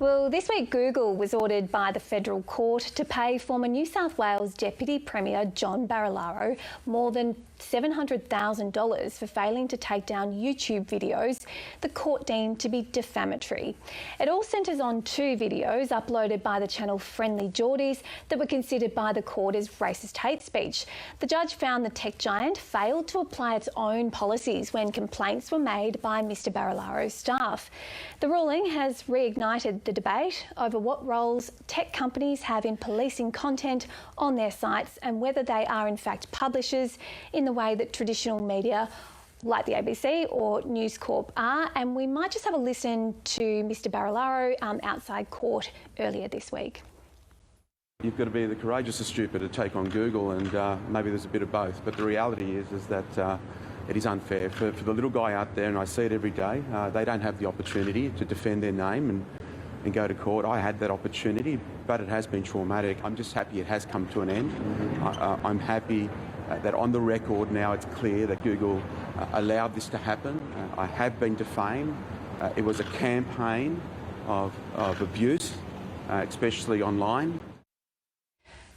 Well, this week Google was ordered by the federal court to pay former New South Wales Deputy Premier John Barilaro more than $700,000 for failing to take down YouTube videos the court deemed to be defamatory. It all centres on two videos uploaded by the channel Friendly Geordies that were considered by the court as racist hate speech. The judge found the tech giant failed to apply its own policies when complaints were made by Mr Barilaro's staff. The ruling has reignited the debate over what roles tech companies have in policing content on their sites and whether they are in fact publishers in the way that traditional media like the ABC or News Corp are. And we might just have a listen to Mr Barilaro outside court earlier this week. You've got to be either courageous or stupid to take on Google, and maybe there's a bit of both. But the reality is that it is unfair for the little guy out there, and I see it every day. They don't have the opportunity to defend their name and go to court. I had that opportunity, but it has been traumatic. I'm just happy it has come to an end. I'm happy that on the record now it's clear that Google allowed this to happen. I have been defamed. It was a campaign of abuse, especially online.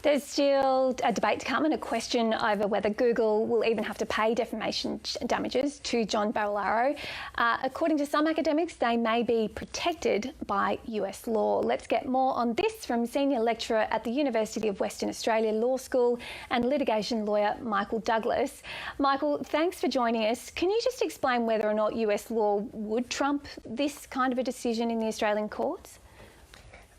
There's still a debate to come and a question over whether Google will even have to pay defamation damages to John Barilaro. According to some academics, they may be protected by US law. Let's get more on this from Senior Lecturer at the University of Western Australia Law School and litigation lawyer Michael Douglas. Michael, thanks for joining us. Can you just explain whether or not US law would trump this kind of a decision in the Australian courts?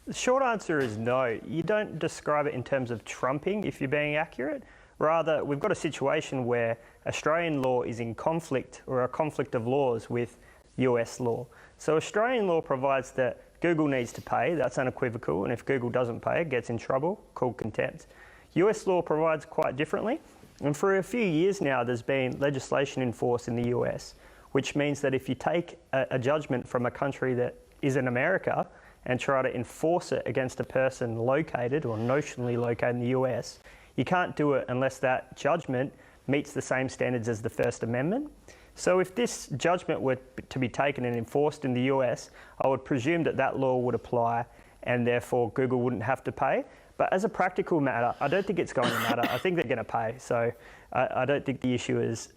The short answer is no. You don't describe it in terms of trumping if you're being accurate. Rather, we've got a situation where Australian law is in conflict or a conflict of laws with US law. So Australian law provides that Google needs to pay, that's unequivocal, and if Google doesn't pay, it gets in trouble, called contempt. US law provides quite differently, and for a few years now there's been legislation in force in the US, which means that if you take a judgment from a country that is in America and try to enforce it against a person located or notionally located in the US, you can't do it unless that judgment meets the same standards as the First Amendment. So if this judgment were to be taken and enforced in the US, I would presume that that law would apply and therefore Google wouldn't have to pay. But as a practical matter, I don't think it's going to matter. I think they're going to pay. So I don't think the issue is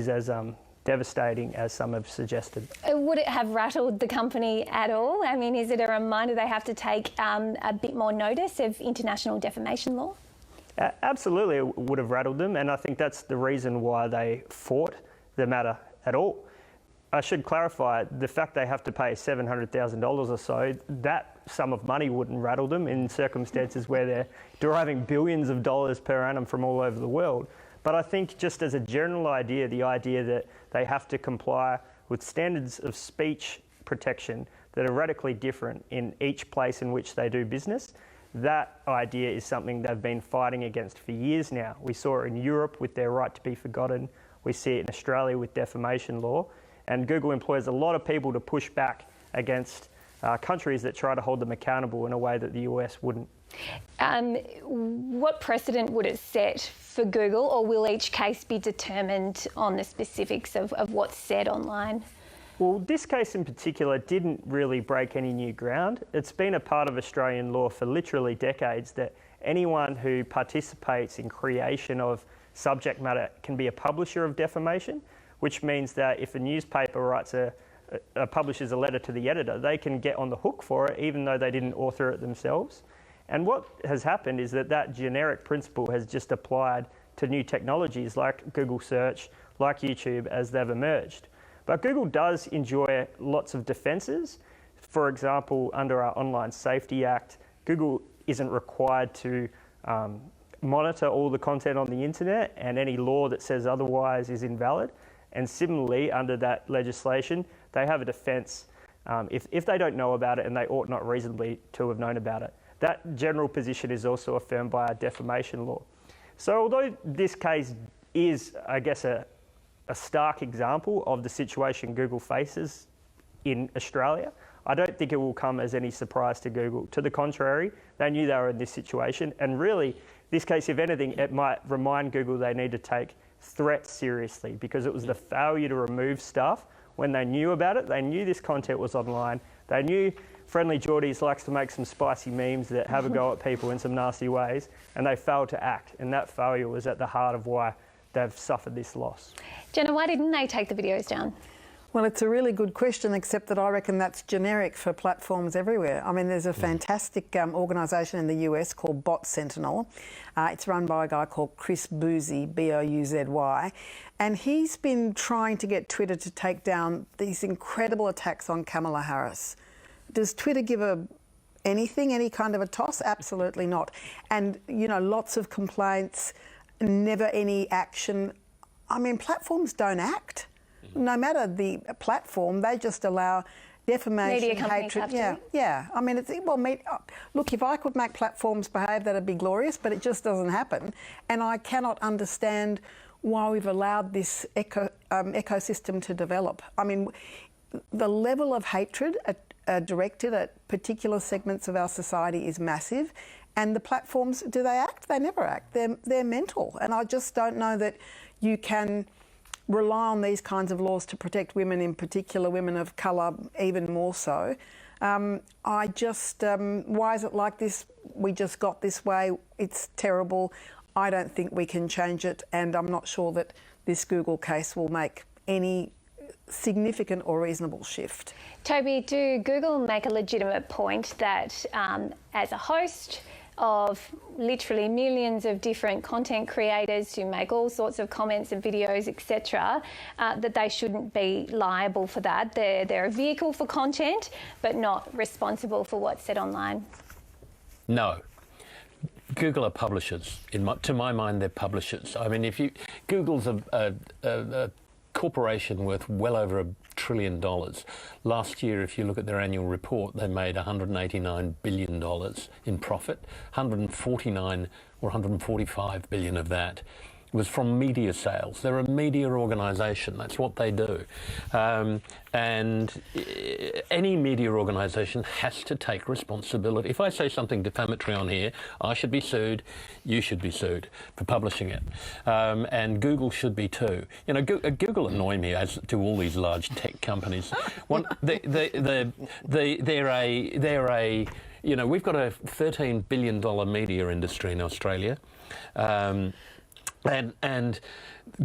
as devastating as some have suggested. Would it have rattled the company at all? I mean, is it a reminder they have to take a bit more notice of international defamation law? Absolutely, it would have rattled them, and I think that's the reason why they fought the matter at all. I should clarify, the fact they have to pay $700,000 or so, that sum of money wouldn't rattle them in circumstances where they're deriving billions of dollars per annum from all over the world. But I think just as a general idea, the idea that they have to comply with standards of speech protection that are radically different in each place in which they do business, that idea is something they've been fighting against for years now. We saw it in Europe with their right to be forgotten. We see it in Australia with defamation law. And Google employs a lot of people to push back against countries that try to hold them accountable in a way that the US wouldn't. What precedent would it set for Google, or will each case be determined on the specifics of what's said online? Well, this case in particular didn't really break any new ground. It's been a part of Australian law for literally decades that anyone who participates in creation of subject matter can be a publisher of defamation, which means that if a newspaper publishes a letter to the editor, they can get on the hook for it even though they didn't author it themselves. And what has happened is that generic principle has just applied to new technologies like Google Search, like YouTube, as they've emerged. But Google does enjoy lots of defences. For example, under our Online Safety Act, Google isn't required to monitor all the content on the internet, and any law that says otherwise is invalid. And similarly, under that legislation, they have a defence if they don't know about it, and they ought not reasonably to have known about it. That general position is also affirmed by our defamation law. So although this case is, I guess, a stark example of the situation Google faces in Australia, I don't think it will come as any surprise to Google. To the contrary, they knew they were in this situation, and really, this case, if anything, it might remind Google they need to take threats seriously, because it was the failure to remove stuff when they knew about it. They knew this content was online. They knew Friendly Geordies likes to make some spicy memes that have a go at people in some nasty ways, and they failed to act. And that failure was at the heart of why they've suffered this loss. Jenna, why didn't they take the videos down? Well, it's a really good question, except that I reckon that's generic for platforms everywhere. I mean, there's a fantastic organisation in the US called Bot Sentinel. It's run by a guy called Chris Bouzy, B-O-U-Z-Y, and he's been trying to get Twitter to take down these incredible attacks on Kamala Harris. Does Twitter give anything, any kind of a toss? Absolutely not. And, you know, lots of complaints, never any action. I mean, platforms don't act. No matter the platform, they just allow defamation, hatred. Yeah. I mean, look, if I could make platforms behave, that'd be glorious, but it just doesn't happen. And I cannot understand why we've allowed this ecosystem to develop. I mean, the level of hatred directed at particular segments of our society is massive. And the platforms, do they act? They never act. They're mental. And I just don't know that you can rely on these kinds of laws to protect women, in particular women of colour, even more so. Why is it like this? We just got this way. It's terrible. I don't think we can change it, and I'm not sure that this Google case will make any significant or reasonable shift. Toby, do Google make a legitimate point that as a host of literally millions of different content creators who make all sorts of comments and videos, etc., that they shouldn't be liable for that? They're a vehicle for content, but not responsible for what's said online? No. Google are publishers. To my mind, they're publishers. I mean, Google's a corporation worth well over $1 trillion. Last year, if you look at their annual report, they made $189 billion in profit. 149 or 145 billion of that was from media sales. They're a media organisation. That's what they do. And any media organisation has to take responsibility. If I say something defamatory on here, I should be sued, you should be sued for publishing it. And Google should be too. You know, Google annoy me, as do all these large tech companies. You know, we've got a $13 billion media industry in Australia. And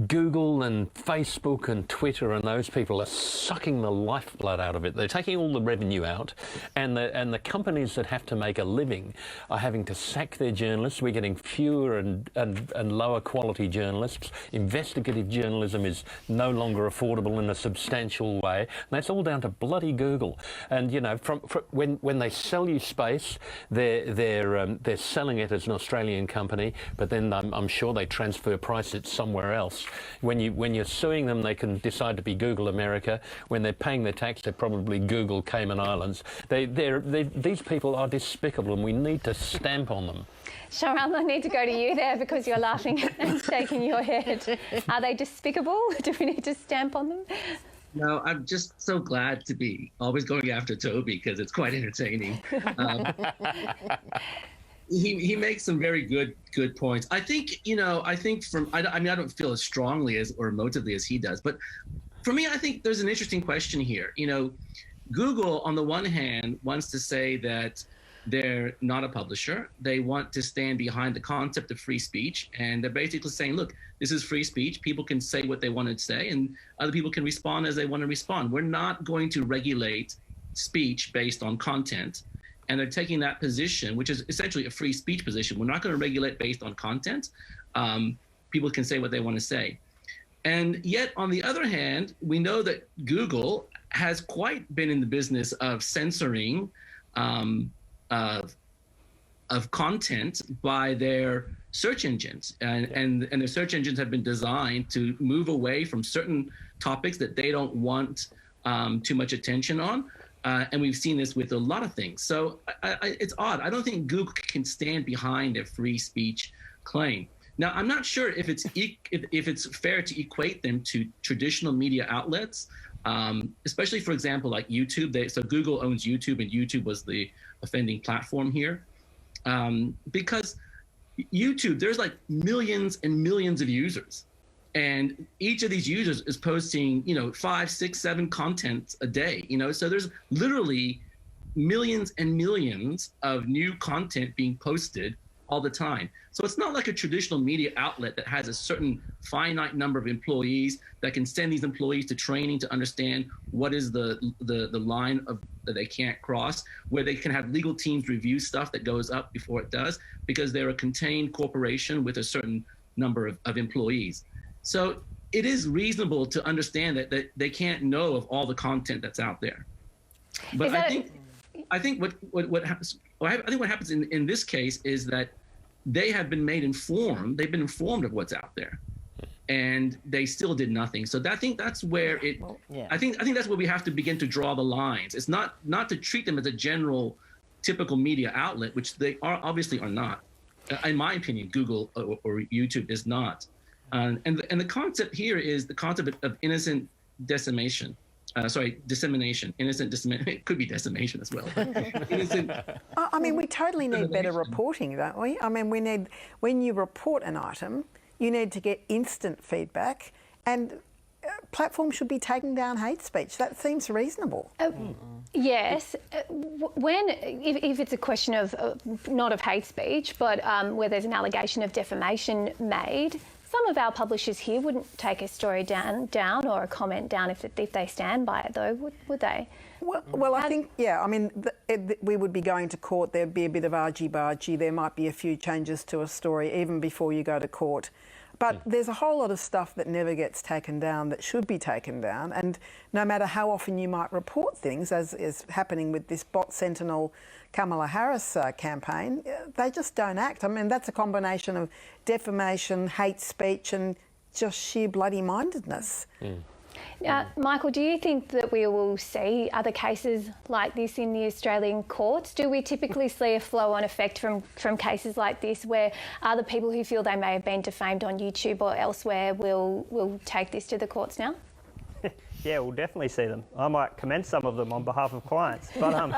Google and Facebook and Twitter and those people are sucking the lifeblood out of it. They're taking all the revenue out, and the companies that have to make a living are having to sack their journalists. We're getting fewer and lower quality journalists. Investigative journalism is no longer affordable in a substantial way. And that's all down to bloody Google. And you know, when they sell you space, they're selling it as an Australian company, but then I'm sure they price it somewhere else. When you're suing them, they can decide to be Google America. When they're paying their tax, they're probably Google Cayman Islands. These people are despicable, and we need to stamp on them. Sharam, I need to go to you there because you're laughing and shaking your head. Are they despicable? Do we need to stamp on them? No, I'm just so glad to be always going after Toby because it's quite entertaining. He makes some very good points. I think, you know, I don't feel as strongly or emotively as he does, but for me, I think there's an interesting question here. You know, Google, on the one hand, wants to say that they're not a publisher. They want to stand behind the concept of free speech, and they're basically saying, look, this is free speech. People can say what they want to say, and other people can respond as they want to respond. We're not going to regulate speech based on content. And they're taking that position, which is essentially a free speech position. We're not going to regulate based on content. People can say what they want to say. And yet, on the other hand, we know that Google has quite been in the business of censoring of content by their search engines. And their search engines have been designed to move away from certain topics that they don't want too much attention on. And we've seen this with a lot of things. So it's odd. I don't think Google can stand behind their free speech claim. Now, I'm not sure if it's fair to equate them to traditional media outlets, especially, for example, like YouTube. So Google owns YouTube, and YouTube was the offending platform here. Because YouTube, there's like millions and millions of users. And each of these users is posting, 5, 6, 7 contents a day, so there's literally millions and millions of new content being posted all the time. So it's not like a traditional media outlet that has a certain finite number of employees that can send these employees to training to understand what is the line that they can't cross, where they can have legal teams review stuff that goes up before it does, because they're a contained corporation with a certain number of employees. So it is reasonable to understand that they can't know of all the content that's out there. But I think what happens, I think what happens in this case is that they have been informed. They've been informed of what's out there, and they still did nothing. So I think that's where it. Well, yeah. I think that's where we have to begin to draw the lines. It's not to treat them as a general, typical media outlet, which they obviously are not. In my opinion, Google or YouTube is not. And the concept here is the concept of innocent dissemination. Dissemination. Innocent dissemination. It could be decimation as well. Innocent. I mean, we totally need better reporting, don't we? I mean, we need, when you report an item, you need to get instant feedback, and platforms should be taking down hate speech. That seems reasonable. Yes, if it's a question of not of hate speech, but where there's an allegation of defamation made, some of our publishers here wouldn't take a story down or a comment down if they stand by it, though, would they? Well, I think, yeah, I mean, we would be going to court. There'd be a bit of argy-bargy. There might be a few changes to a story even before you go to court. But there's a whole lot of stuff that never gets taken down that should be taken down. And no matter how often you might report things, as is happening with this Bot Sentinel Kamala Harris campaign, they just don't act. I mean, that's a combination of defamation, hate speech, and just sheer bloody-mindedness. Michael, do you think that we will see other cases like this in the Australian courts? Do we typically see a flow-on effect from cases like this, where other people who feel they may have been defamed on YouTube or elsewhere will take this to the courts now? Yeah, we'll definitely see them. I might commend some of them on behalf of clients, but I don't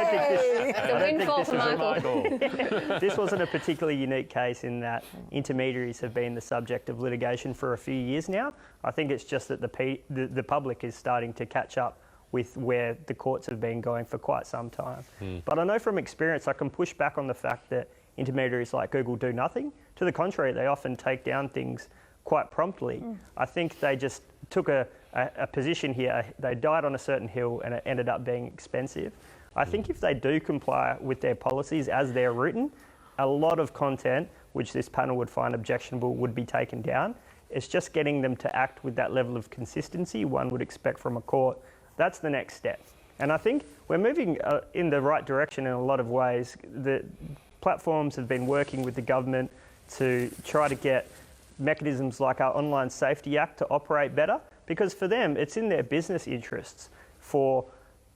think this. It's a windfall for Michael. This wasn't a particularly unique case in that intermediaries have been the subject of litigation for a few years now. I think it's just that the public is starting to catch up with where the courts have been going for quite some time. But I know from experience I can push back on the fact that intermediaries like Google do nothing. To the contrary, they often take down things quite promptly. I think they just took a position here. They died on a certain hill and it ended up being expensive. I think if they do comply with their policies as they're written, a lot of content which this panel would find objectionable would be taken down. It's just getting them to act with that level of consistency one would expect from a court. That's the next step. And I think we're moving in the right direction in a lot of ways. The platforms have been working with the government to try to get mechanisms like our Online Safety Act to operate better, because for them it's in their business interests for,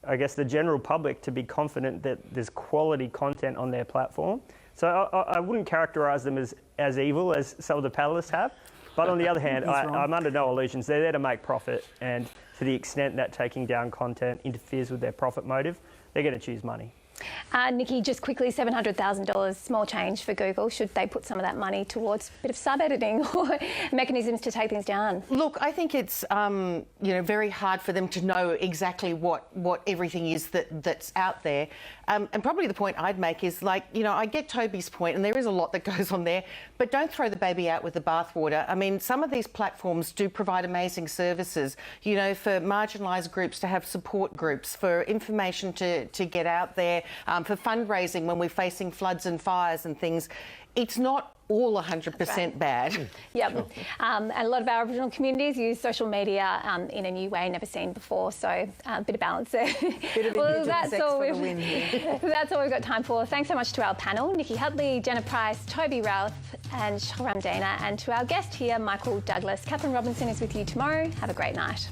I guess, the general public to be confident that there's quality content on their platform. So I wouldn't characterise them as evil as some of the panellists have, but on the other hand, I'm under no illusions. They're there to make profit, and to the extent that taking down content interferes with their profit motive, they're going to choose money. Nikki, just quickly, $700,000, small change for Google. Should they put some of that money towards a bit of sub-editing or mechanisms to take things down? Look, I think it's very hard for them to know exactly what everything is that's out there. And probably the point I'd make is, I get Toby's point, and there is a lot that goes on there, but don't throw the baby out with the bathwater. I mean, some of these platforms do provide amazing services, for marginalised groups to have support groups, for information to get out there, for fundraising when we're facing floods and fires and things. It's not all 100% bad. Yep. And a lot of our Aboriginal communities use social media in a new way never seen before, so a bit of balance there. Well, that's all we've got time for. Thanks so much to our panel, Nikki Hutley, Jenna Price, Toby Ralph and Shahram Dana, and to our guest here, Michael Douglas. Catherine Robinson is with you tomorrow. Have a great night.